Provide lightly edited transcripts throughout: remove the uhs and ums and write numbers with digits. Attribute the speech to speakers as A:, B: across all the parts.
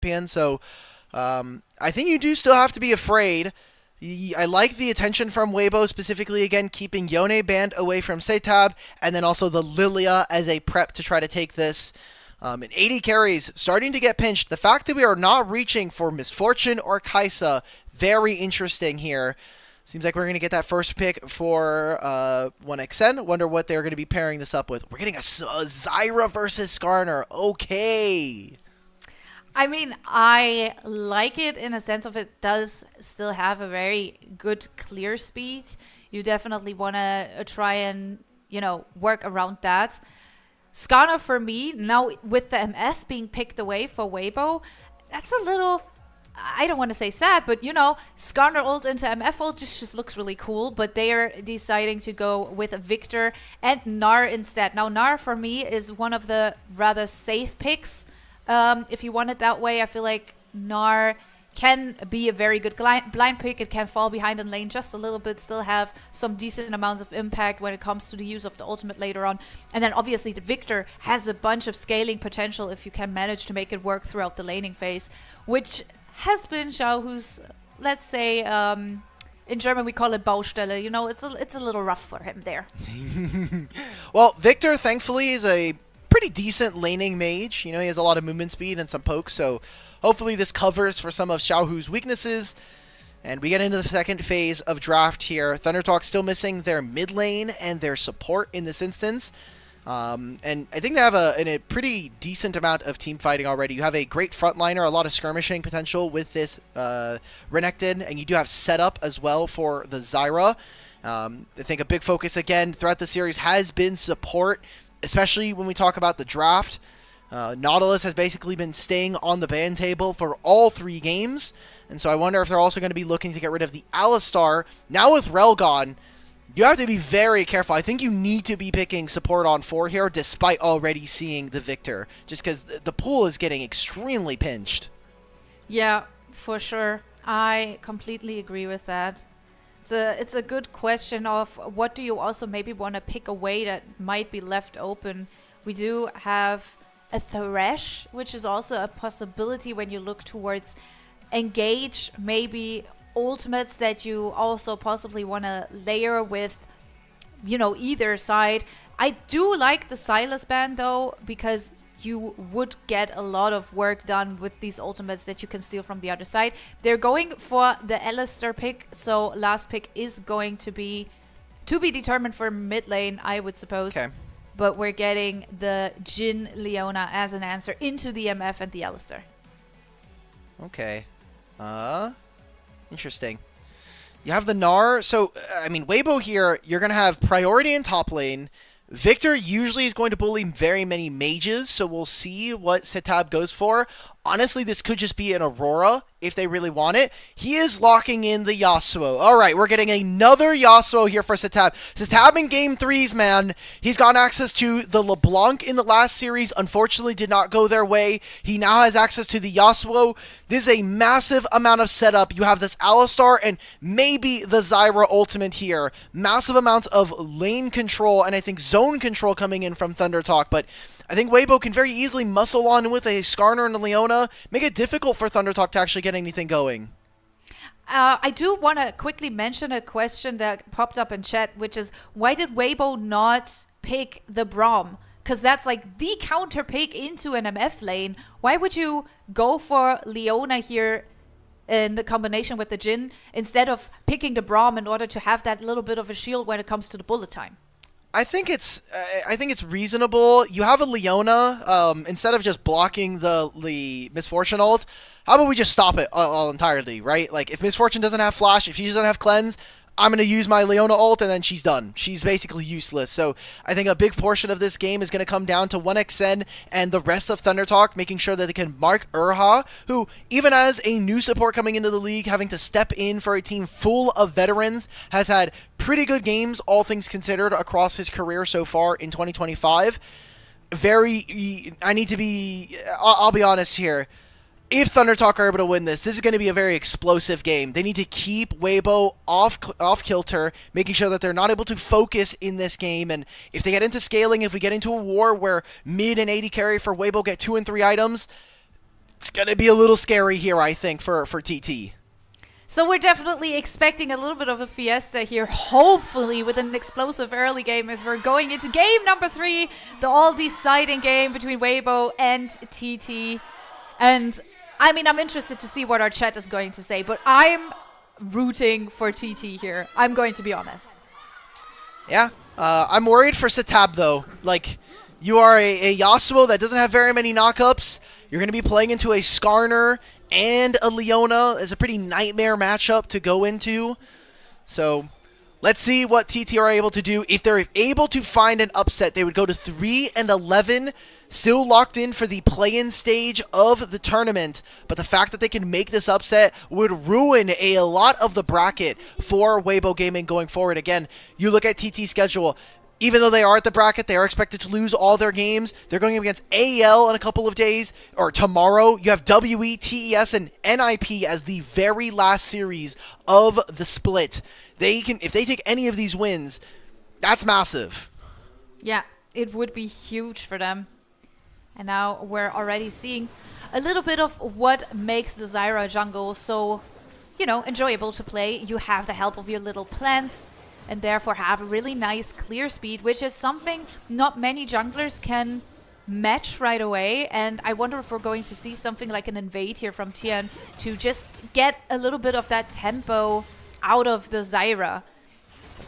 A: champion. So I think you do still have to be afraid. I like the attention from Weibo, specifically, again, keeping Yone banned away from SeTab, and then also the Lilia as a prep to try to take this. And 80 carries starting to get pinched. The fact that we are not reaching for Misfortune or Kaisa, very interesting here. Seems like we're going to get that first pick for 1xn. Wonder what they're going to be pairing this up with. We're getting a Zyra versus Skarner. Okay.
B: I mean, I like it in a sense of it does still have a very good clear speed. You definitely want to try and, work around that. Skarner for me, now with the MF being picked away for Weibo, that's a little, I don't want to say sad, but Skarner ult into MF ult just looks really cool, but they are deciding to go with Victor and Gnar instead. Now Gnar for me is one of the rather safe picks. If you want it that way, I feel like Gnar can be a very good blind pick. It can fall behind in lane just a little bit, still have some decent amounts of impact when it comes to the use of the ultimate later on. And then obviously the Victor has a bunch of scaling potential if you can manage to make it work throughout the laning phase, which has been Xiaohu's, let's say, in German we call it Baustelle. It's a little rough for him there.
A: Well, Victor, thankfully, is a pretty decent laning mage. He has a lot of movement speed and some pokes, so hopefully this covers for some of Xiaohu's weaknesses. And we get into the second phase of draft here. ThunderTalk still missing their mid lane and their support in this instance. And I think they have a pretty decent amount of team fighting already. You have a great frontliner, a lot of skirmishing potential with this Renekton, and you do have setup as well for the Zyra. I think a big focus again throughout the series has been support, especially when we talk about the draft. Nautilus has basically been staying on the ban table for all 3 games, and so I wonder if they're also going to be looking to get rid of the Alistar. Now with Rel gone, you have to be very careful. I think you need to be picking support on 4 here, despite already seeing the Victor, just because the pool is getting extremely pinched.
B: Yeah, for sure. I completely agree with that. It's a good question of what do you also maybe want to pick away that might be left open. We do have a Thresh, which is also a possibility when you look towards engage, maybe ultimates that you also possibly want to layer with, either side. I do like the Sylas ban though, because you would get a lot of work done with these ultimates that you can steal from the other side. They're going for the Alistar pick, so last pick is going to be determined for mid lane, I would suppose.
A: Okay.
B: But we're getting the Jhin Leona as an answer into the MF and the Alistar.
A: Okay. Interesting. You have the Gnar. So, Weibo here, you're going to have priority in top lane. Victor usually is going to bully very many mages, so we'll see what SeTab goes for. Honestly, this could just be an Aurora if they really want it. He is locking in the Yasuo. All right, we're getting another Yasuo here for SeTab. SeTab in game 3s, man. He's got access to the LeBlanc in the last series. Unfortunately, did not go their way. He now has access to the Yasuo. This is a massive amount of setup. You have this Alistar and maybe the Zyra ultimate here. Massive amounts of lane control and I think zone control coming in from ThunderTalk, but I think Weibo can very easily muscle on with a Skarner and a Leona, make it difficult for ThunderTalk to actually get anything going.
B: I do want to quickly mention a question that popped up in chat, which is, why did Weibo not pick the Braum? Because that's like the counter pick into an MF lane. Why would you go for Leona here in the combination with the Jhin instead of picking the Braum in order to have that little bit of a shield when it comes to the bullet time?
A: I think it's reasonable. You have a Leona. Instead of just blocking the Misfortune ult, how about we just stop it all entirely, right? Like, if Misfortune doesn't have Flash, if she doesn't have Cleanse, I'm going to use my Leona ult, and then she's done. She's basically useless. So I think a big portion of this game is going to come down to 1xn and the rest of ThunderTalk, making sure that they can mark Urha, who, even as a new support coming into the league, having to step in for a team full of veterans, has had pretty good games, all things considered, across his career so far in 2025. I'll be honest here. If ThunderTalk are able to win this is going to be a very explosive game. They need to keep Weibo off kilter, making sure that they're not able to focus in this game. And if they get into scaling, if we get into a war where mid and 80 carry for Weibo get 2 and 3 items, It's going to be a little scary here, I think, for TT.
B: So we're definitely expecting a little bit of a fiesta here, hopefully with an explosive early game as we're going into game number 3, the all-deciding game between Weibo and TT. And, I mean, I'm interested to see what our chat is going to say, but I'm rooting for TT here. I'm going to be honest.
A: Yeah, I'm worried for SeTab, though. Like, you are a Yasuo that doesn't have very many knockups. You're going to be playing into a Skarner and a Leona. Is a pretty nightmare matchup to go into. So let's see what TT are able to do. If they're able to find an upset, they would go to 3-11, still locked in for the play-in stage of the tournament. But the fact that they can make this upset would ruin a lot of the bracket for Weibo Gaming going forward. Again, you look at TT's schedule. Even though they are at the bracket, they are expected to lose all their games. They're going up against AEL in a couple of days, or tomorrow. You have WE, TES, and NIP as the very last series of the split. They can, if they take any of these wins, that's massive.
B: Yeah, it would be huge for them. And now we're already seeing a little bit of what makes the Zyra jungle so, you know, enjoyable to play. You have the help of your little plants, and therefore have a really nice clear speed, which is something not many junglers can match right away. And I wonder if we're going to see something like an invade here from Tian to just get a little bit of that tempo out of the Zyra.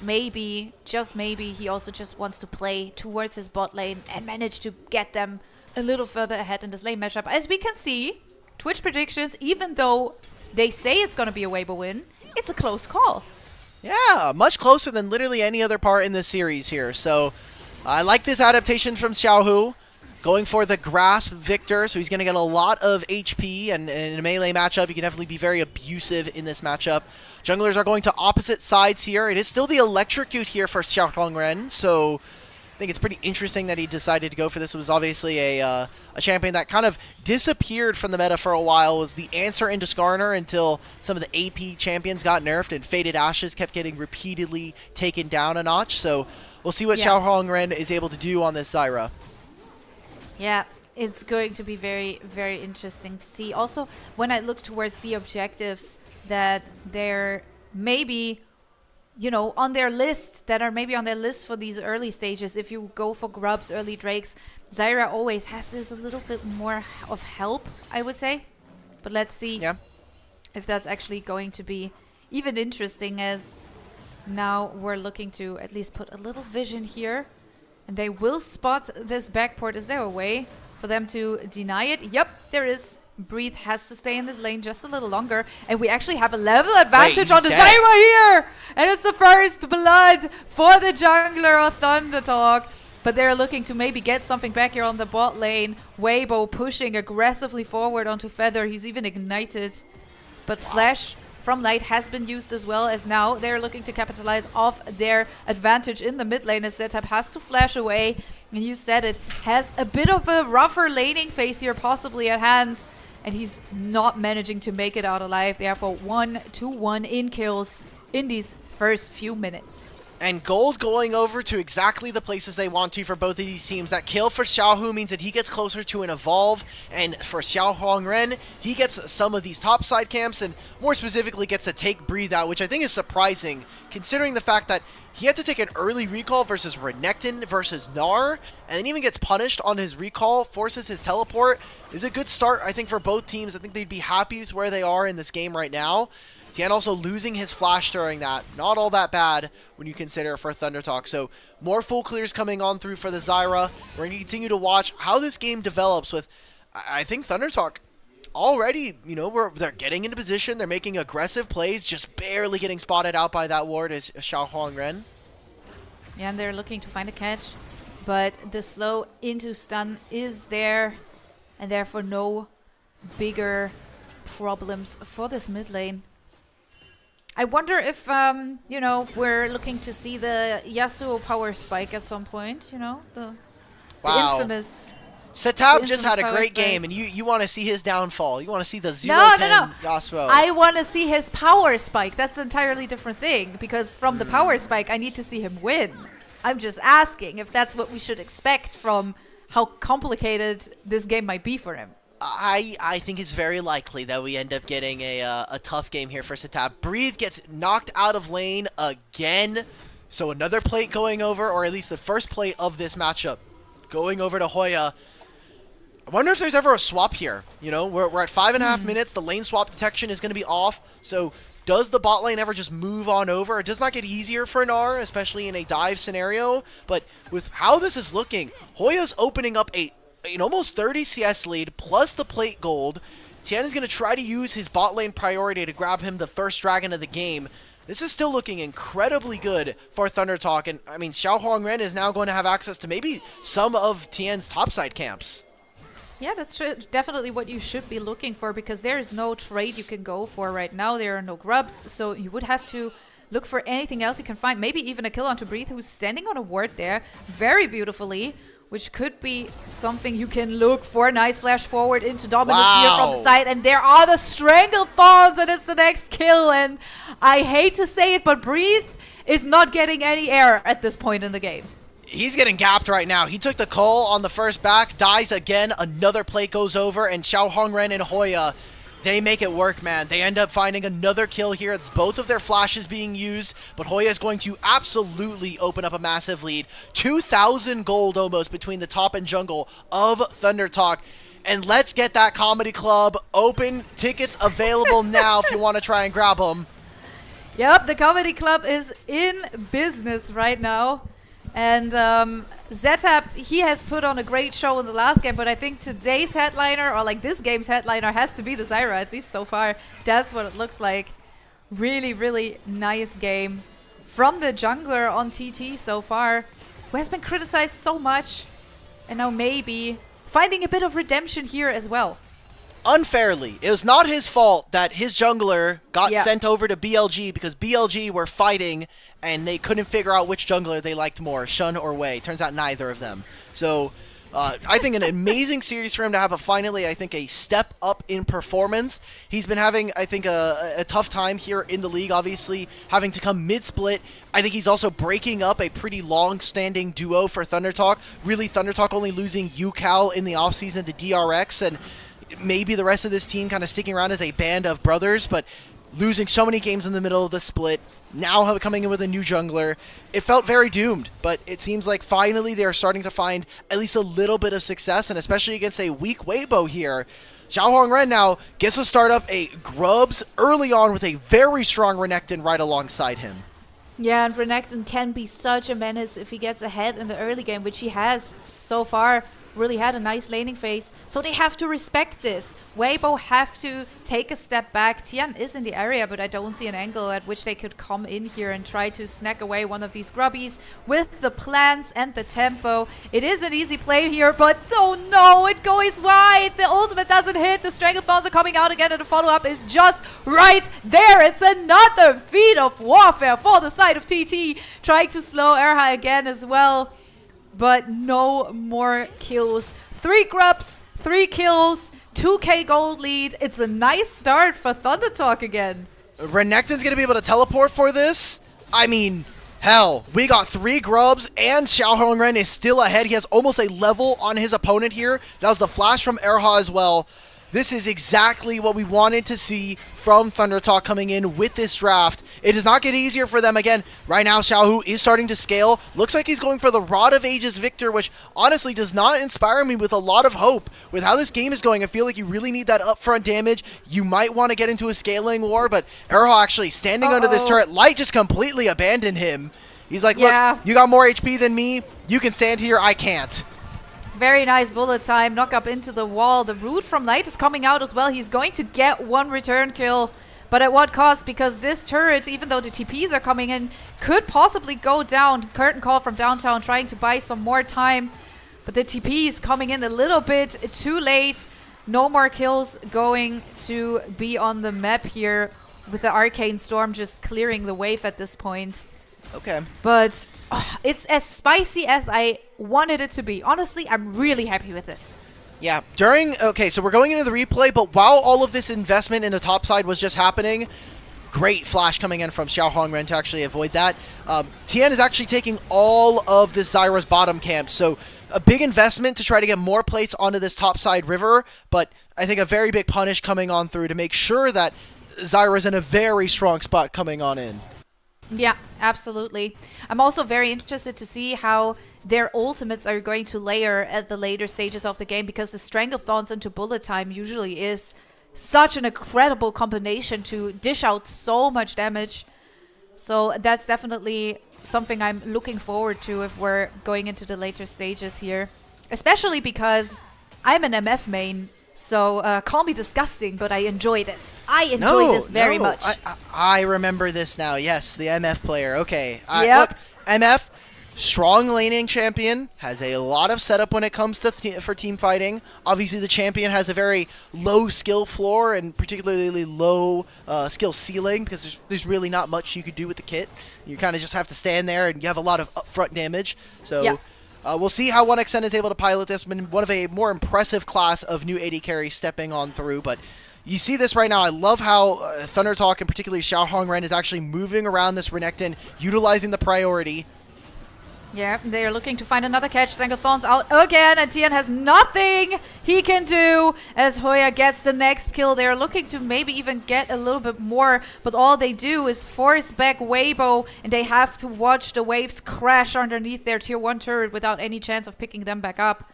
B: Maybe, just maybe, he also just wants to play towards his bot lane and manage to get them a little further ahead in this lane matchup. As we can see, Twitch predictions, even though they say it's going to be a Weibo win, it's a close call.
A: Yeah, much closer than literally any other part in this series here. So I like this adaptation from Xiaohu. Going for the Grasp Victor, so he's going to get a lot of HP, and in a melee matchup, he can definitely be very abusive in this matchup. Junglers are going to opposite sides here. It is still the Electrocute here for Xiaohu, so I think it's pretty interesting that he decided to go for this. It was obviously a champion that kind of disappeared from the meta for a while. It was the answer into Skarner until some of the AP champions got nerfed and Faded Ashes kept getting repeatedly taken down a notch. So we'll see what Xiaohu is able to do on this Zyra.
B: Yeah, it's going to be very, very interesting to see. Also, when I look towards the objectives that they're maybe, you know, on their list, that are maybe on their list for these early stages. If you go for grubs, early drakes, Zyra always has this a little bit more of help, I would say. But let's see if that's actually going to be even interesting, as now we're looking to at least put a little vision here. And they will spot this backport. Is there a way for them to deny it? Yep, there is. Breathe has to stay in this lane just a little longer. And we actually have a level advantage on the Zyra here. And it's the first blood for the jungler of ThunderTalk. But they're looking to maybe get something back here on the bot lane. Weibo pushing aggressively forward onto Feather. He's even ignited. But Flash from Light has been used as well, as now they're looking to capitalize off their advantage in the mid lane, as SeTab has to flash away. And you said it, has a bit of a rougher laning phase here possibly at hands. And he's not managing to make it out alive. Therefore, 1-1 in kills in these first few minutes.
A: And gold going over to exactly the places they want to for both of these teams. That kill for Xiaohu means that he gets closer to an evolve. And for Xiaohu, he gets some of these top side camps and more specifically gets to take Breathe Out, which I think is surprising considering the fact that he had to take an early recall versus Renekton versus Gnar, and then even gets punished on his recall, forces his teleport. Is a good start, I think, for both teams. I think they'd be happy with where they are in this game right now. Tian also losing his flash during that. Not all that bad when you consider for ThunderTalk. So more full clears coming on through for the Zyra. We're going to continue to watch how this game develops with, I think, ThunderTalk already, you know, they're getting into position. They're making aggressive plays, just barely getting spotted out by that ward as Xiaohu.
B: Yeah, and they're looking to find a catch. But the slow into stun is there. And therefore no bigger problems for this mid lane. I wonder if, you know, we're looking to see the Yasuo power spike at some point, you know? The infamous...
A: SeTab just had a great game, and you want to see his downfall. You want to see the 0-10 Yasuo.
B: I want to see his power spike. That's an entirely different thing, because from the power spike, I need to see him win. I'm just asking if that's what we should expect from how complicated this game might be for him.
A: I think it's very likely that we end up getting a tough game here for SeTab. Breathe gets knocked out of lane again, so another plate going over, or at least the first plate of this matchup going over to Hoya. I wonder if there's ever a swap here. You know, we're at 5.5 minutes. The lane swap detection is going to be off, so does the bot lane ever just move on over? It does not get easier for Gnar, especially in a dive scenario, but with how this is looking, Hoya's opening up an almost 30 CS lead plus the plate gold. Tian is going to try to use his bot lane priority to grab him the first dragon of the game. This is still looking incredibly good for ThunderTalk, and I mean, Xiaohu is now going to have access to maybe some of Tian's topside camps.
B: Yeah, that's definitely what you should be looking for, because there is no trade you can go for right now. There are no grubs, so you would have to look for anything else you can find. Maybe even a kill onto Breathe, who's standing on a ward there very beautifully, which could be something you can look for. Nice flash forward into Dominus here from the side, and there are the Stranglethorns, and it's the next kill. And I hate to say it, but Breathe is not getting any air at this point in the game.
A: He's getting gapped right now. He took the call on the first back, dies again, another plate goes over, and Xiaohu and Hoya, they make it work, man. They end up finding another kill here. It's both of their flashes being used, but Hoya is going to absolutely open up a massive lead. 2,000 gold almost between the top and jungle of ThunderTalk. And let's get that comedy club open. Tickets available now if you want to try and grab them.
B: Yep, the comedy club is in business right now. And SeTab, he has put on a great show in the last game, but I think today's headliner, or like this game's headliner, has to be the Zyra, at least so far. That's what it looks like. Really, really nice game from the jungler on TT so far, who has been criticized so much, and now maybe finding a bit of redemption here as well.
A: Unfairly. It was not his fault that his jungler got sent over to BLG because BLG were fighting and they couldn't figure out which jungler they liked more, Shun or Wei. Turns out neither of them. So I think an amazing series for him to have finally, I think, a step up in performance. He's been having, I think, a tough time here in the league, obviously, having to come mid-split. I think he's also breaking up a pretty long-standing duo for ThunderTalk. Really, ThunderTalk only losing UCal in the offseason to DRX, and maybe the rest of this team kind of sticking around as a band of brothers, but losing so many games in the middle of the split, now coming in with a new jungler, it felt very doomed, but it seems like finally they're starting to find at least a little bit of success, and especially against a weak Weibo here. Xiaohu now gets to start up a Grubs early on with a very strong Renekton right alongside him.
B: Yeah, and Renekton can be such a menace if he gets ahead in the early game, which he has so far. Really had a nice laning phase, so they have to respect this. Weibo have to take a step back. Tian is in the area, but I don't see an angle at which they could come in here and try to snack away one of these grubbies with the plans and the tempo. It is an easy play here, but oh no, it goes wide. The ultimate doesn't hit. The Stranglethorns are coming out again, and the follow-up is just right there. It's another feat of warfare for the side of TT, trying to slow Erha again as well. But no more kills. 3 grubs, 3 kills, 2k gold lead. It's a nice start for ThunderTalk again.
A: Renekton's going to be able to teleport for this? I mean, hell, we got 3 grubs and Xiaohu is still ahead. He has almost a level on his opponent here. That was the flash from Erha as well. This is exactly what we wanted to see from ThunderTalk coming in with this draft. It does not get easier for them. Again, right now Xiaohu is starting to scale. Looks like he's going for the Rod of Ages Victor, which honestly does not inspire me with a lot of hope. With how this game is going, I feel like you really need that upfront damage. You might want to get into a scaling war, but Erha actually standing under this turret. Light just completely abandoned him. He's like, look, you got more HP than me. You can stand here. I can't.
B: Very nice bullet time, knock up into the wall. The root from Light is coming out as well. He's going to get 1 return kill, but at what cost? Because this turret, even though the TPs are coming in, could possibly go down. Curtain call from downtown, trying to buy some more time, but the TP is coming in a little bit too late. No more kills going to be on the map here, with the Arcane Storm just clearing the wave at this point.
A: Okay.
B: But it's as spicy as I wanted it to be. Honestly, I'm really happy with this.
A: Yeah, okay, so we're going into the replay, but while all of this investment in the top side was just happening, great flash coming in from Xiaohu to actually avoid that. Tian is actually taking all of this Zyra's bottom camp, so a big investment to try to get more plates onto this topside river, but I think a very big punish coming on through to make sure that Zyra's in a very strong spot coming on in.
B: Yeah, absolutely. I'm also very interested to see how their ultimates are going to layer at the later stages of the game, because the Stranglethorns into bullet time usually is such an incredible combination to dish out so much damage. So that's definitely something I'm looking forward to if we're going into the later stages here. Especially because I'm an MF main, so call me disgusting, but I enjoy this. I enjoy this very much.
A: I remember this now. Yes, the MF player. Okay.
B: Yep.
A: Look, MF, strong laning champion, has a lot of setup when it comes to for team fighting. Obviously, the champion has a very low skill floor and particularly low skill ceiling, because there's really not much you could do with the kit. You kind of just have to stand there, and you have a lot of upfront damage. So
B: yeah.
A: We'll see how 1xN is able to pilot this. Been one of a more impressive class of new AD carries stepping on through, but you see this right now. I love how ThunderTalk and particularly Xiaohu Ren is actually moving around this Renekton, utilizing the priority.
B: Yeah, they're looking to find another catch. Stranglethorn's out again, and Tian has nothing he can do as Hoya gets the next kill. They're looking to maybe even get a little bit more, but all they do is force back Weibo, and they have to watch the waves crash underneath their tier 1 turret without any chance of picking them back up.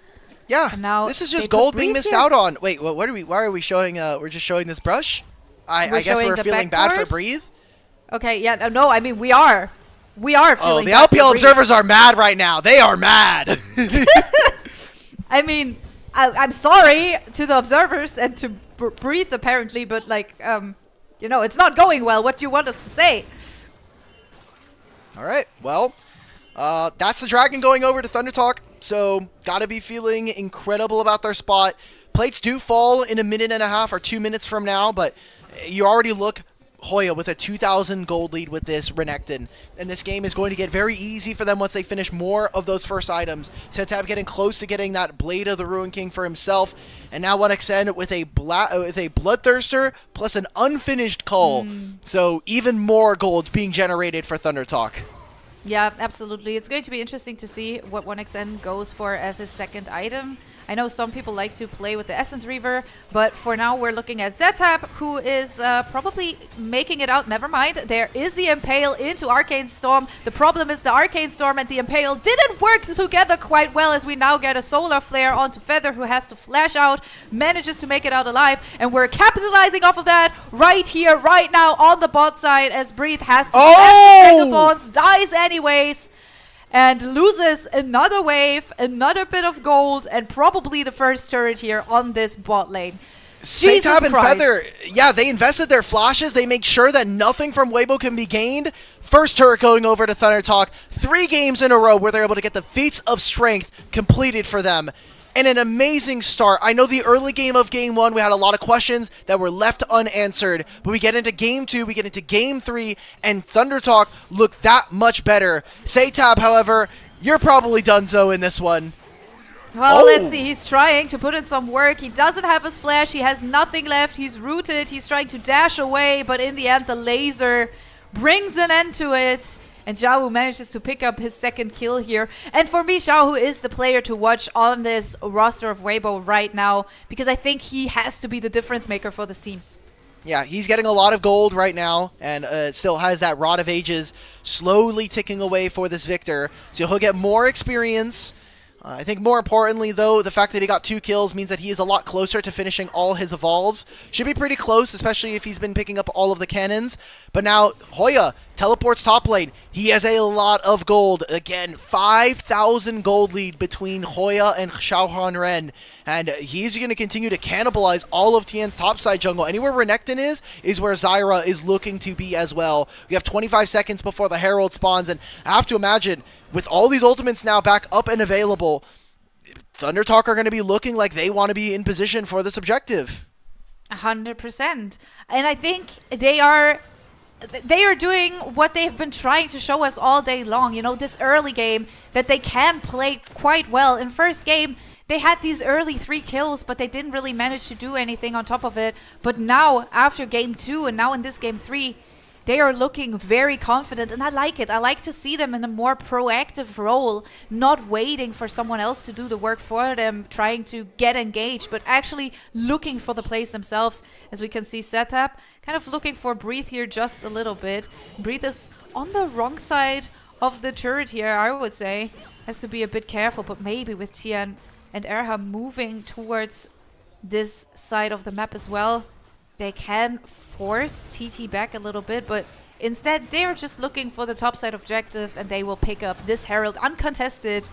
A: Yeah,
B: and now
A: this is just gold being missed out on. Wait, what are we? Why are we showing? We're just showing this brush. I guess we're feeling bad for Breathe.
B: Okay, yeah, no, I mean we are. We are feeling
A: the LPL observers are mad right now. They are mad.
B: I mean, I'm sorry to the observers and to Breathe apparently, but like, you know, it's not going well. What do you want us to say?
A: All right, well, that's the Dragon going over to ThunderTalk. So gotta be feeling incredible about their spot. Plates do fall in a minute and a half or 2 minutes from now, but you already look Hoya with a 2,000 gold lead with this Renekton. And this game is going to get very easy for them once they finish more of those first items. SeTab getting close to getting that Blade of the Ruin King for himself. And now 1xN with a Bloodthirster plus an unfinished Cull. So even more gold being generated for ThunderTalk.
B: Yeah, absolutely. It's going to be interesting to see what 1xN goes for as his second item. I know some people like to play with the Essence Reaver, but for now we're looking at SeTab, who is probably making it out. Never mind, there is the Impale into Arcane Storm. The problem is the Arcane Storm and the Impale didn't work together quite well, as we now get a Solar Flare onto Feather, who has to flash out, manages to make it out alive, and we're capitalizing off of that right here, right now on the bot side, as Breathe has to Stranglethorns, dies anyways, and loses another wave, another bit of gold, and probably the first turret here on this bot lane.
A: SeTab and Feather, yeah, they invested their flashes. They make sure that nothing from Weibo can be gained. First turret going over to ThunderTalk. 3 games in a row where they're able to get the feats of strength completed for them. And an amazing start. I know the early game of Game 1, we had a lot of questions that were left unanswered. But we get into Game 2, we get into Game 3, and ThunderTalk look that much better. SeTab, however, you're probably donezo in this one.
B: Well, let's see. He's trying to put in some work. He doesn't have his flash. He has nothing left. He's rooted. He's trying to dash away. But in the end, the laser brings an end to it. And Xiaohu manages to pick up his second kill here. And for me, Xiaohu is the player to watch on this roster of Weibo right now, because I think he has to be the difference maker for this team.
A: Yeah, he's getting a lot of gold right now, and still has that Rod of Ages slowly ticking away for this Victor. So he'll get more experience. I think more importantly, though, the fact that he got 2 kills means that he is a lot closer to finishing all his evolves. Should be pretty close, especially if he's been picking up all of the cannons. But now, Hoya teleports top lane. He has a lot of gold. Again, 5,000 gold lead between Hoya and Xiaohu Ren. And he's going to continue to cannibalize all of Tian's topside jungle. Anywhere Renekton is where Zyra is looking to be as well. We have 25 seconds before the Herald spawns, and I have to imagine, with all these ultimates now back up and available, ThunderTalk are going to be looking like they want to be in position for this objective.
B: 100%. And I think they are doing what they've been trying to show us all day long. You know, this early game, that they can play quite well. In first game, they had these early 3 kills, but they didn't really manage to do anything on top of it. But now, after game 2 and now in this game 3, they are looking very confident, and I like it. I like to see them in a more proactive role, not waiting for someone else to do the work for them, trying to get engaged, but actually looking for the plays themselves. As we can see, SeTab kind of looking for Breathe here just a little bit. Breathe is on the wrong side of the turret here, I would say. Has to be a bit careful, but maybe with Tian and Erha moving towards this side of the map as well, they can force TT back a little bit, but instead they're just looking for the top side objective, and they will pick up this Herald uncontested,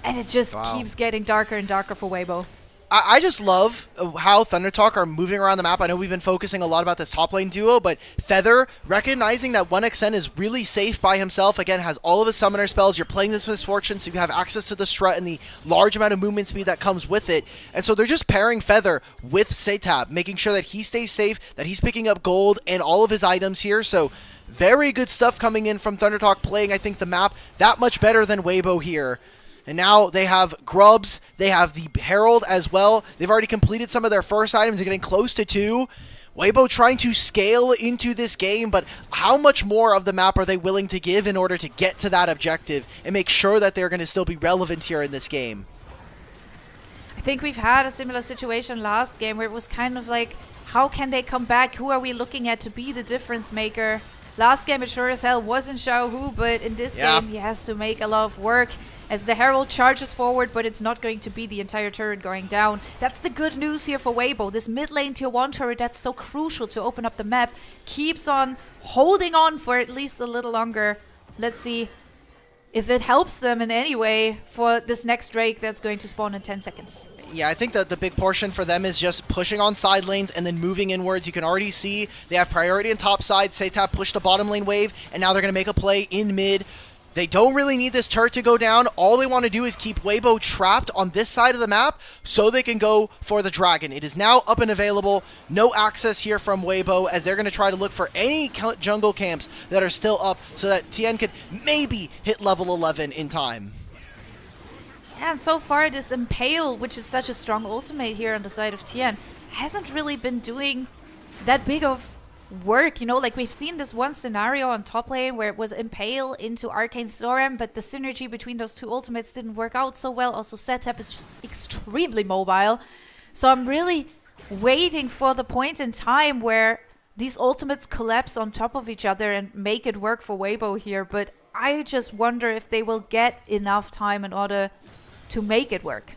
B: and it just keeps getting darker and darker for Weibo.
A: I just love how ThunderTalk are moving around the map. I know we've been focusing a lot about this top lane duo, but Feather, recognizing that 1xN is really safe by himself, again, has all of his summoner spells. You're playing this Misfortune, so you have access to the strut and the large amount of movement speed that comes with it. And so they're just pairing Feather with SeTab, making sure that he stays safe, that he's picking up gold and all of his items here. So very good stuff coming in from ThunderTalk, playing, I think, the map that much better than Weibo here. And now they have Grubs, they have the Herald as well. They've already completed some of their first items, they're getting close to 2. Weibo trying to scale into this game, but how much more of the map are they willing to give in order to get to that objective and make sure that they're going to still be relevant here in this game?
B: I think we've had a similar situation last game where it was kind of like, how can they come back? Who are we looking at to be the difference maker? Last game it sure as hell wasn't Xiaohu, but in this game he has to make a lot of work as the Herald charges forward, but it's not going to be the entire turret going down. That's the good news here for Weibo. This mid lane tier 1 turret that's so crucial to open up the map keeps on holding on for at least a little longer. Let's see if it helps them in any way for this next Drake that's going to spawn in 10 seconds.
A: Yeah, I think that the big portion for them is just pushing on side lanes and then moving inwards. You can already see they have priority in top side. SeTab pushed the bottom lane wave, and now they're going to make a play in mid. They don't really need this turret to go down. All they want to do is keep Weibo trapped on this side of the map so they can go for the dragon. It is now up and available. No access here from Weibo, as they're going to try to look for any jungle camps that are still up so that Tian could maybe hit level 11 in time.
B: And so far this Impale, which is such a strong ultimate here on the side of Tian, hasn't really been doing that big of work. You know, like we've seen this one scenario on top lane where it was Impale into Arcane Storm, but the synergy between those two ultimates didn't work out so well. Also, SeTab is just extremely mobile. So I'm really waiting for the point in time where these ultimates collapse on top of each other and make it work for Weibo here. But I just wonder if they will get enough time in order to make it work.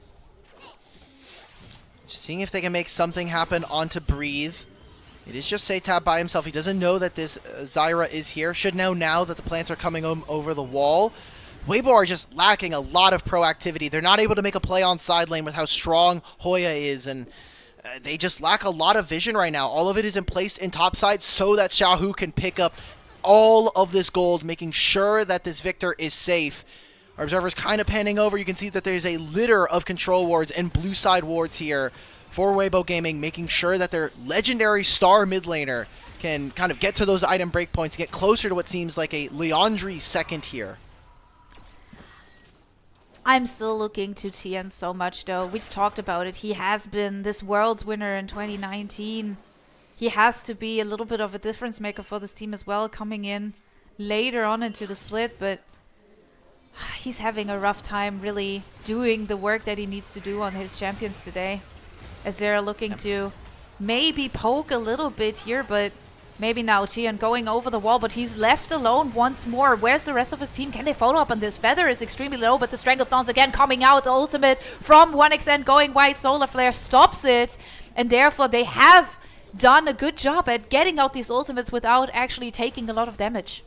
A: Just seeing if they can make something happen onto Breathe. It is just SeTab by himself. He doesn't know that this Zyra is here. Should know now that the plants are coming over the wall. Weibo are just lacking a lot of proactivity. They're not able to make a play on side lane with how strong Hoya is, and they just lack a lot of vision right now. All of it is in place in top side so that Xiaohu can pick up all of this gold, making sure that this Victor is safe. Our observer's kind of panning over. You can see that there's a litter of control wards and blue side wards here for Weibo Gaming, making sure that their legendary star mid laner can kind of get to those item breakpoints, get closer to what seems like a Leandri second here.
B: I'm still looking to Tian so much, though. We've talked about it. He has been this Worlds winner in 2019. He has to be a little bit of a difference maker for this team as well, coming in later on into the split, but he's having a rough time really doing the work that he needs to do on his champions today, as they're looking to maybe poke a little bit here, but maybe now Tian going over the wall, but he's left alone once more. Where's the rest of his team? Can they follow up on this? Feather is extremely low, but the Stranglethorns again coming out. The ultimate from 1xN going wide. Solar Flare stops it, and therefore they have done a good job at getting out these ultimates without actually taking a lot of damage.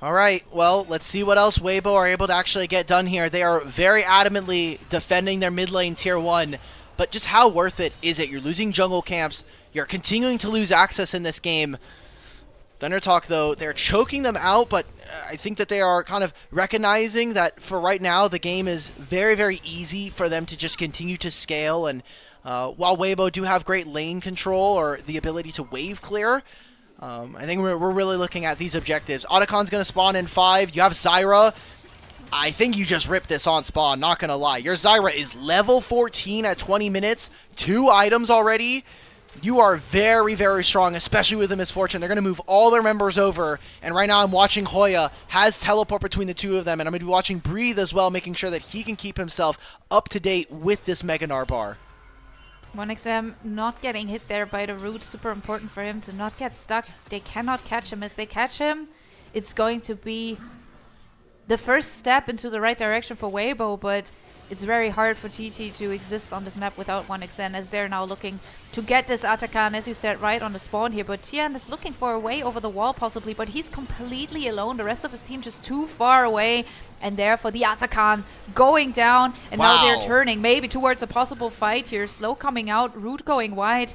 A: All right, well, let's see what else Weibo are able to actually get done here. They are very adamantly defending their mid lane tier 1, but just how worth it is it? You're losing jungle camps. You're continuing to lose access in this game. ThunderTalk, though, they're choking them out, but I think that they are kind of recognizing that for right now, the game is very, very easy for them to just continue to scale. And while Weibo do have great lane control or the ability to wave clear, I think we're really looking at these objectives. Otacon's going to spawn in 5. You have Zyra. I think you just ripped this on spawn, not going to lie. Your Zyra is level 14 at 20 minutes. 2 items already. you are very, very strong, especially with the Misfortune. They're going to move all their members over, and right now I'm watching Hoya has teleport between the two of them, and I'm going to be watching Breathe as well, making sure that he can keep himself up to date with this Mega Gnar bar.
B: 1XM not getting hit there by the root, super important for him to not get stuck. They cannot catch him. If they catch him, it's going to be the first step into the right direction for Weibo, but it's very hard for TT to exist on this map without 1XN, as they're now looking to get this Atakan, as you said, right on the spawn here. But Tian is looking for a way over the wall possibly, but he's completely alone. The rest of his team just too far away, and therefore the Atakan going down, and now they're turning maybe towards a possible fight here. Slow coming out, Root going wide.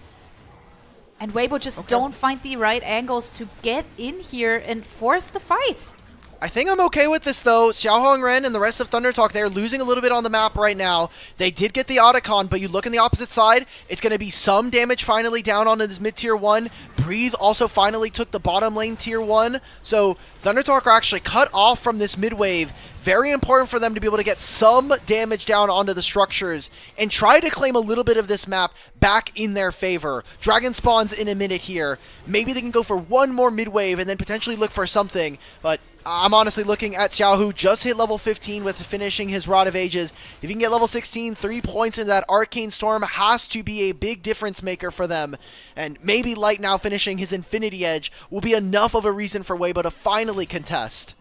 B: And Weibo just don't find the right angles to get in here and force the fight.
A: I think I'm okay with this, though. Xiaohu and Ren and the rest of ThunderTalk, they're losing a little bit on the map right now. They did get the Otacon, but you look on the opposite side, it's going to be some damage finally down onto this mid-tier 1. Breathe also finally took the bottom lane tier 1. So ThunderTalk are actually cut off from this mid-wave. Very important for them to be able to get some damage down onto the structures and try to claim a little bit of this map back in their favor. Dragon spawns in a minute here. Maybe they can go for one more mid-wave and then potentially look for something, but I'm honestly looking at Xiaohu, just hit level 15 with finishing his Rod of Ages. If you can get level 16, 3 points in that Arcane Storm has to be a big difference maker for them. And maybe Light now finishing his Infinity Edge will be enough of a reason for Weibo to finally contest.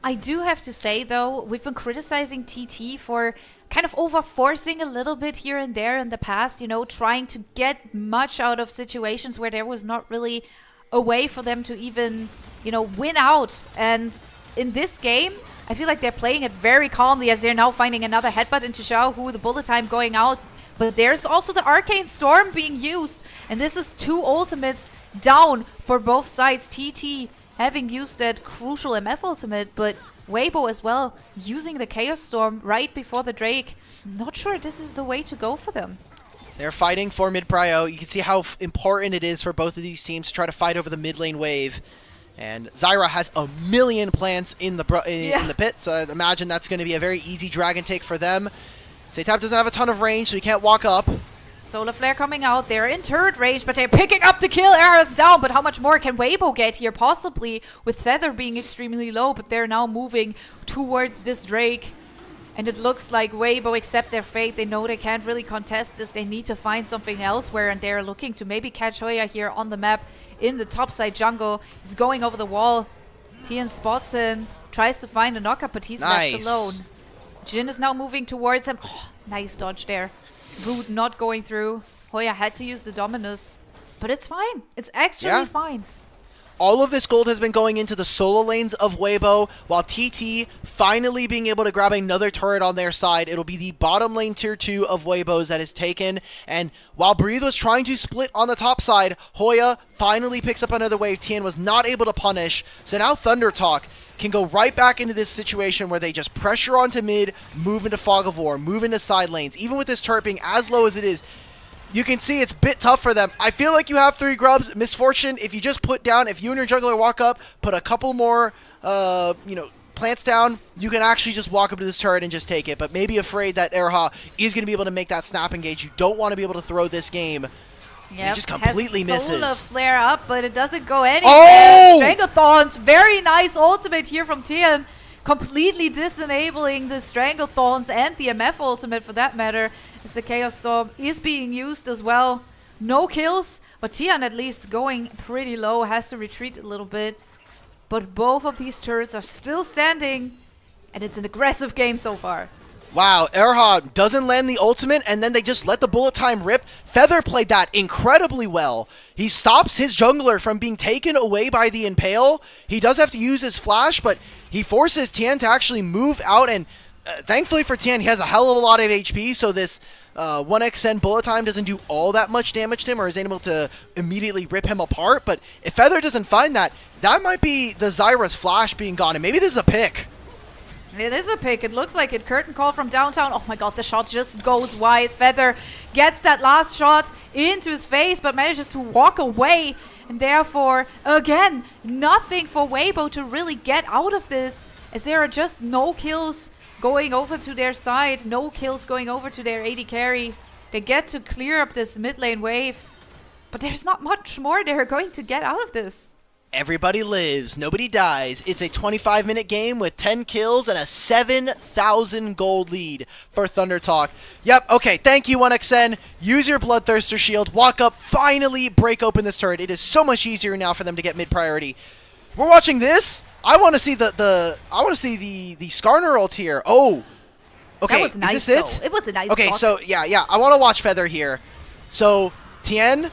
B: I do have to say, though, we've been criticizing TT for kind of over-forcing a little bit here and there in the past, you know, trying to get much out of situations where there was not really a way for them to even, you know, win out. And in this game, I feel like they're playing it very calmly, as they're now finding another headbutt into Xiaohu, the bullet time going out. But there's also the Arcane Storm being used, and this is 2 ultimates down for both sides. TT having used that crucial MF ultimate, but Weibo as well using the Chaos Storm right before the Drake. Not sure this is the way to go for them.
A: They're fighting for mid-prio. You can see how important it is for both of these teams to try to fight over the mid lane wave. And Zyra has a million plants in the pit, so I imagine that's going to be a very easy dragon take for them. SeTab doesn't have a ton of range, so he can't walk up.
B: Solar Flare coming out. They're in turret range, but they're picking up the kill. Era's down, but how much more can Weibo get here? Possibly with Feather being extremely low, but they're now moving towards this Drake. And it looks like Weibo accept their fate. They know they can't really contest this. They need to find something elsewhere, and they're looking to maybe catch Hoya here on the map in the topside jungle. He's going over the wall. Tian spots him, tries to find a knockup, but he's left alone. Jin is now moving towards him. Oh, nice dodge there. Root not going through. Hoya had to use the Dominus, but it's fine. It's actually fine.
A: All of this gold has been going into the solo lanes of Weibo, while TT finally being able to grab another turret on their side. It'll be the bottom lane tier 2 of Weibo's that is taken. And while Breathe was trying to split on the top side, Hoya finally picks up another wave. Tian was not able to punish. So now ThunderTalk can go right back into this situation where they just pressure onto mid, move into Fog of War, move into side lanes. Even with this turret being as low as it is, you can see it's a bit tough for them. I feel like you have 3 grubs. Misfortune, if you just put down, if you and your jungler walk up, put a couple more, plants down, you can actually just walk up to this turret and just take it. But maybe afraid that Erha is going to be able to make that snap engage. You don't want to be able to throw this game. He just completely misses.
B: Solar Flare up, but it doesn't go anywhere.
A: Oh!
B: Stranglethorns, very nice ultimate here from Tian. Completely disenabling the Stranglethorns and the MF ultimate for that matter, as the Chaos Storm is being used as well. No kills, but Tian at least going pretty low, has to retreat a little bit. But both of these turrets are still standing, and it's an aggressive game so far.
A: Wow, Erha doesn't land the ultimate, and then they just let the bullet time rip. Feather played that incredibly well. He stops his jungler from being taken away by the Impale. He does have to use his flash, but he forces Tian to actually move out, and thankfully for Tian, he has a hell of a lot of HP, so this 1xN bullet time doesn't do all that much damage to him, or is able to immediately rip him apart. But if Feather doesn't find that, that might be the Zyra's flash being gone, and maybe this is a pick.
B: It is a pick. It looks like it. Curtain call from downtown. Oh my god, the shot just goes wide. Feather gets that last shot into his face, but manages to walk away. And therefore, again, nothing for Weibo to really get out of this, as there are just no kills going over to their side. No kills going over to their AD carry. They get to clear up this mid lane wave. but there's not much more they're going to get out of this.
A: Everybody lives, nobody dies. It's a 25-minute game with 10 kills and a 7,000 gold lead for ThunderTalk. Yep, okay, thank you, 1xn. Use your Bloodthirster shield, walk up, finally break open this turret. It is so much easier now for them to get mid-priority. We're watching this. I want to see the Skarner ult here. Oh, okay,
B: that was nice,
A: is this it?
B: It was a nice
A: Okay,
B: block.
A: so yeah, I want to watch Feather here. So Tian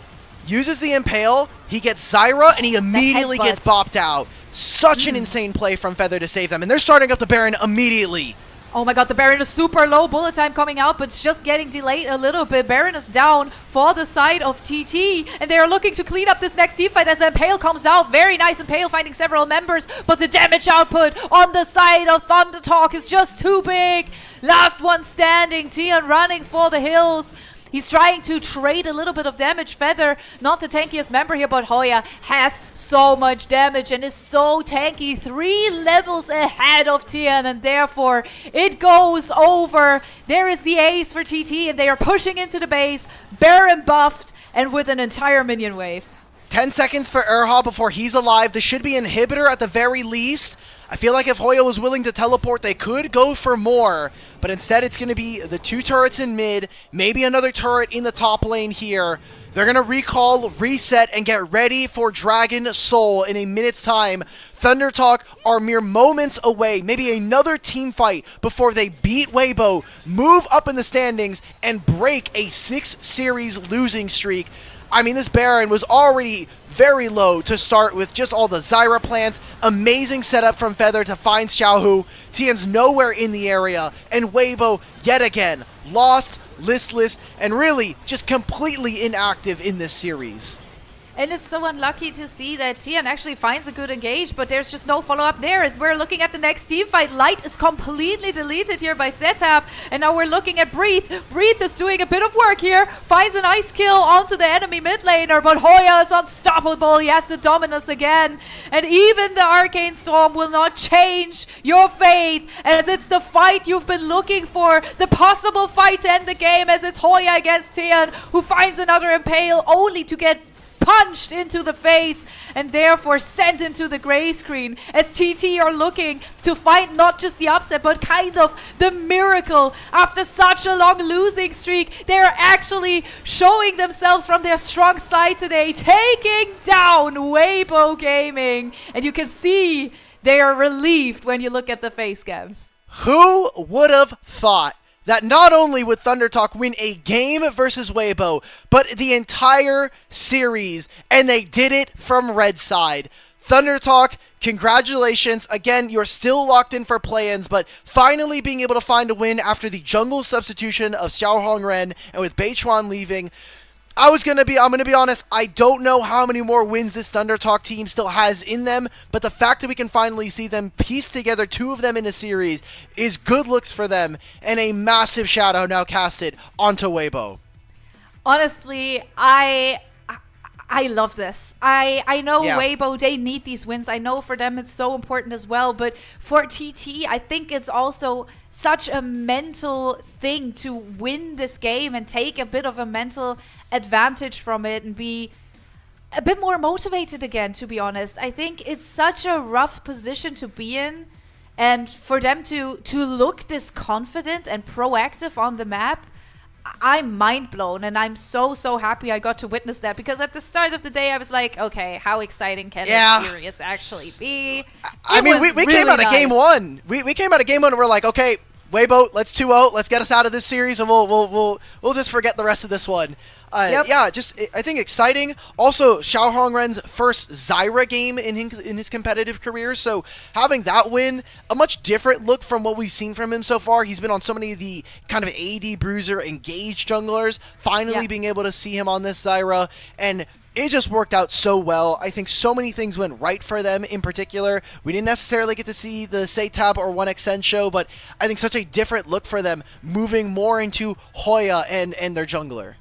A: uses the Impale, he gets Zyra, and he immediately gets bopped out. Such an insane play from Feather to save them, and they're starting up the Baron immediately.
B: Oh my god, the Baron is super low, bullet time coming out, but it's just getting delayed a little bit. Baron is down for the side of TT, and they are looking to clean up this next team fight as the Impale comes out. Very nice Impale finding several members, but the damage output on the side of ThunderTalk is just too big. Last one standing, Tian running for the hills. He's trying to trade a little bit of damage. Feather, not the tankiest member here, but Hoya has so much damage and is so tanky. 3 levels ahead of Tian, and therefore it goes over. There is the ace for TT, and they are pushing into the base. Baron buffed, and with an entire minion wave.
A: 10 seconds for Erha before he's alive. This should be inhibitor at the very least. I feel like if Hoya was willing to teleport, they could go for more. But instead, it's going to be the 2 turrets in mid, maybe another turret in the top lane here. They're going to recall, reset, and get ready for Dragon Soul in a minute's time. ThunderTalk are mere moments away, maybe another team fight before they beat Weibo, move up in the standings, and break a 6-series losing streak. I mean, this Baron was already very low to start with, just all the Zyra plans. Amazing setup from Feather to find Xiaohu. Tian's nowhere in the area, and Weibo, yet again, lost, listless, and really just completely inactive in this series.
B: And it's so unlucky to see that Tian actually finds a good engage, but there's just no follow-up there as we're looking at the next team fight. Light is completely deleted here by SeTab, and now we're looking at Breathe. Breathe is doing a bit of work here, finds a nice kill onto the enemy mid laner, but Hoya is unstoppable. He has the Dominus again, and even the Arcane Storm will not change your fate, as it's the fight you've been looking for, the possible fight to end the game, as it's Hoya against Tian, who finds another Impale only to get punched into the face and therefore sent into the gray screen, as TT are looking to find not just the upset but kind of the miracle. After such a long losing streak, they are actually showing themselves from their strong side today, taking down Weibo Gaming, and you can see they are relieved when you look at the face cams.
A: Who would have thought that not only would ThunderTalk win a game versus Weibo, but the entire series, and they did it from red side. ThunderTalk, congratulations. Again, you're still locked in for play-ins, but finally being able to find a win after the jungle substitution of Xiaohu and with Beichuan leaving. I'm gonna be honest, I don't know how many more wins this ThunderTalk team still has in them, but the fact that we can finally see them piece together 2 of them in a series is good looks for them, and a massive shadow now casted onto Weibo.
B: Honestly, I love this. I know Weibo, they need these wins. I know for them it's so important as well, but for TT, I think it's also such a mental thing to win this game and take a bit of a mental advantage from it and be a bit more motivated again, to be honest. I think it's such a rough position to be in, and for them to look this confident and proactive on the map, I'm mind blown, and I'm so happy I got to witness that, because at the start of the day I was like, okay, how exciting can this series actually be?
A: I mean, we really came out of game 1. We came out of game 1 and we're like, okay, Weibo, let's 2-0. Let's get us out of this series, and we'll just forget the rest of this one. Yeah, just I think exciting. Also, Xiaohu first Zyra game in his competitive career, so having that win, a much different look from what we've seen from him so far. He's been on so many of the kind of AD bruiser engaged junglers. Finally being able to see him on this Zyra, and it just worked out so well. I think so many things went right for them in particular. We didn't necessarily get to see the SeTab or 1xn show, but I think such a different look for them, moving more into Hoya and their jungler.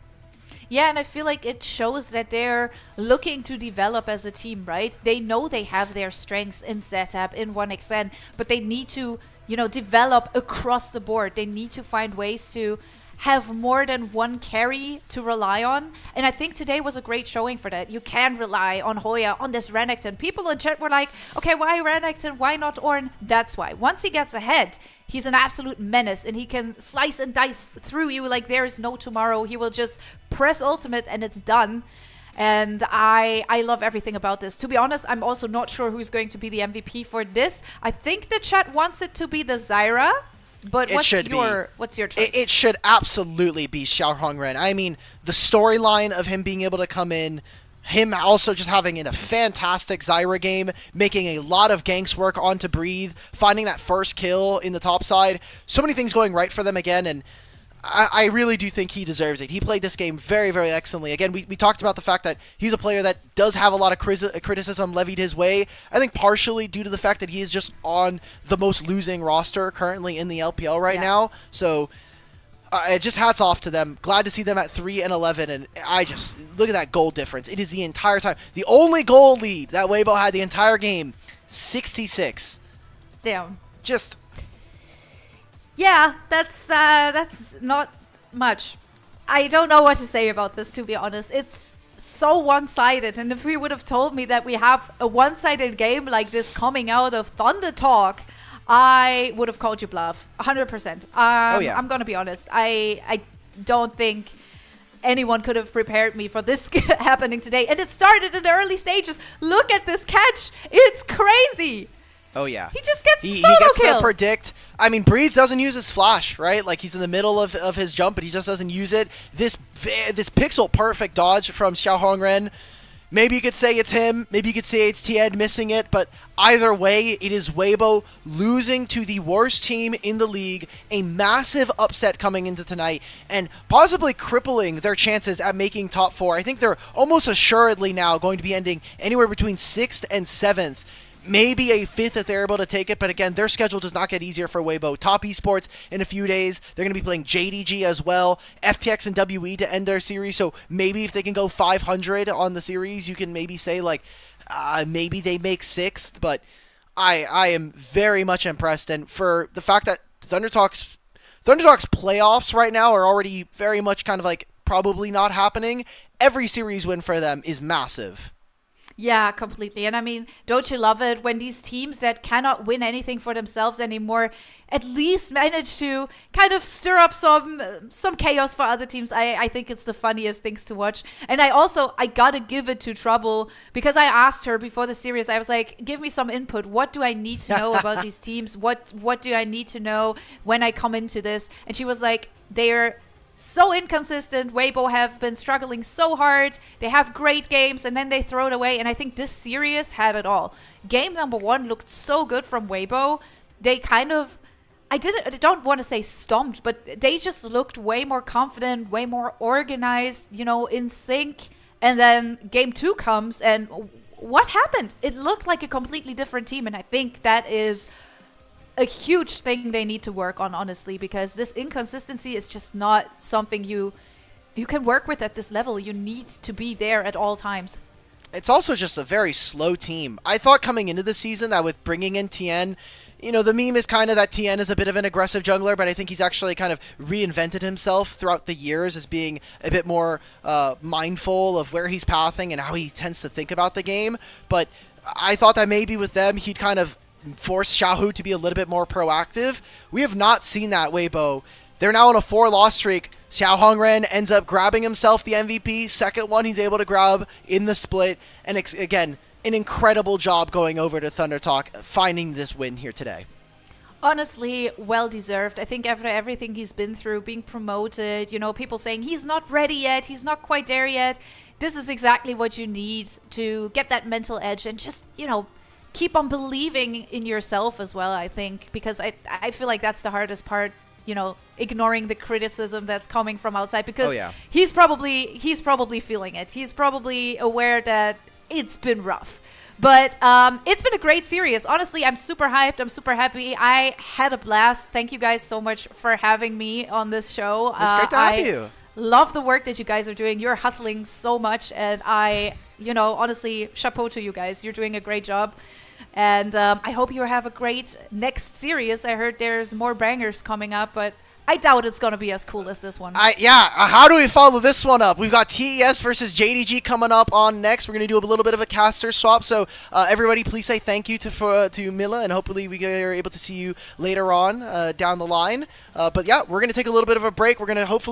B: Yeah, and I feel like it shows that they're looking to develop as a team, right? They know they have their strengths in SeTab, in 1xn, but they need to, develop across the board. They need to find ways to have more than one carry to rely on. And I think today was a great showing for that. You can rely on Hoya, on this Renekton. People in chat were like, okay, why Renekton? Why not Ornn? That's why. Once he gets ahead, he's an absolute menace and he can slice and dice through you like there is no tomorrow. He will just press ultimate and it's done. And I love everything about this. To be honest, I'm also not sure who's going to be the MVP for this. I think the chat wants it to be the Zyra. But what's your choice?
A: It should absolutely be Xiaohu. I mean, the storyline of him being able to come in, him also just having a fantastic Zyra game, making a lot of ganks work onto Breathe, finding that first kill in the top side. So many things going right for them again, and I really do think he deserves it. He played this game very, very excellently. Again, we talked about the fact that he's a player that does have a lot of criticism levied his way. I think partially due to the fact that he is just on the most losing roster currently in the LPL right now. So just hats off to them. Glad to see them at 3-11, and I just look at that goal difference. It is the entire time. The only goal lead that Weibo had the entire game, 66.
B: Damn.
A: Just...
B: yeah, that's not much. I don't know what to say about this, to be honest. It's so one-sided, and if we would have told me that we have a one-sided game like this coming out of ThunderTalk, I would have called you bluff, 100%.
A: Oh yeah.
B: I'm gonna be honest. I don't think anyone could have prepared me for this happening today, and it started in the early stages. Look at this catch; it's crazy.
A: Oh yeah.
B: He just gets
A: he
B: solo
A: gets
B: kill.
A: the predict. I mean, Breathe doesn't use his flash, right? Like, he's in the middle of his jump, but he just doesn't use it. This pixel perfect dodge from Xiaohu. Maybe you could say it's him. Maybe you could say it's Tian missing it. But either way, it is Weibo losing to the worst team in the league. A massive upset coming into tonight. And possibly crippling their chances at making top 4. I think they're almost assuredly now going to be ending anywhere between 6th and 7th. Maybe a 5th if they're able to take it, but again, their schedule does not get easier for Weibo. Top Esports in a few days. They're going to be playing JDG as well, FPX and WE to end their series, so maybe if they can go 500 on the series, you can maybe say, like, maybe they make 6th, but I am very much impressed, and for the fact that ThunderTalk's playoffs right now are already very much kind of like probably not happening, every series win for them is massive.
B: Yeah, completely. And I mean, don't you love it when these teams that cannot win anything for themselves anymore at least manage to kind of stir up some chaos for other teams? I think it's the funniest things to watch. And I gotta give it to Trouble, because I asked her before the series, I was like, give me some input. What do I need to know about these teams? What do I need to know when I come into this? And she was like, they're so inconsistent. Weibo have been struggling so hard. They have great games and then they throw it away. And I think this series had it all. Game number 1 looked so good from Weibo. They kind of, I don't want to say stomped, but they just looked way more confident, way more organized, in sync. And then game 2 comes and what happened? It looked like a completely different team. And I think that is a huge thing they need to work on, honestly, because this inconsistency is just not something you can work with at this level. You need to be there at all times.
A: It's also just a very slow team. I thought coming into the season that with bringing in Tian, the meme is kind of that Tian is a bit of an aggressive jungler, but I think he's actually kind of reinvented himself throughout the years as being a bit more mindful of where he's pathing and how he tends to think about the game. But I thought that maybe with them, he'd kind of force Xiaohu to be a little bit more proactive. We have not seen that, Weibo. They're now on a 4-loss streak. Xiaohu ends up grabbing himself the MVP. Second one he's able to grab in the split. And again, an incredible job going over to ThunderTalk, finding this win here today.
B: Honestly, well deserved. I think after everything he's been through, being promoted, people saying he's not ready yet, he's not quite there yet. This is exactly what you need to get that mental edge and just, keep on believing in yourself as well, I think, because I feel like that's the hardest part, ignoring the criticism that's coming from outside, because he's probably feeling it. He's probably aware that it's been rough. But it's been a great series. Honestly, I'm super hyped. I'm super happy. I had a blast. Thank you guys so much for having me on this show.
A: It's great to have you.
B: Love the work that you guys are doing. You're hustling so much, and honestly, chapeau to you guys. You're doing a great job. And I hope you have a great next series. I heard there's more bangers coming up, but I doubt it's going to be as cool as this one.
A: How do we follow this one up? We've got TES versus JDG coming up on next. We're going to do a little bit of a caster swap. So everybody, please say thank you to Mila, and hopefully we are able to see you later on down the line. But yeah, we're going to take a little bit of a break. We're going to hopefully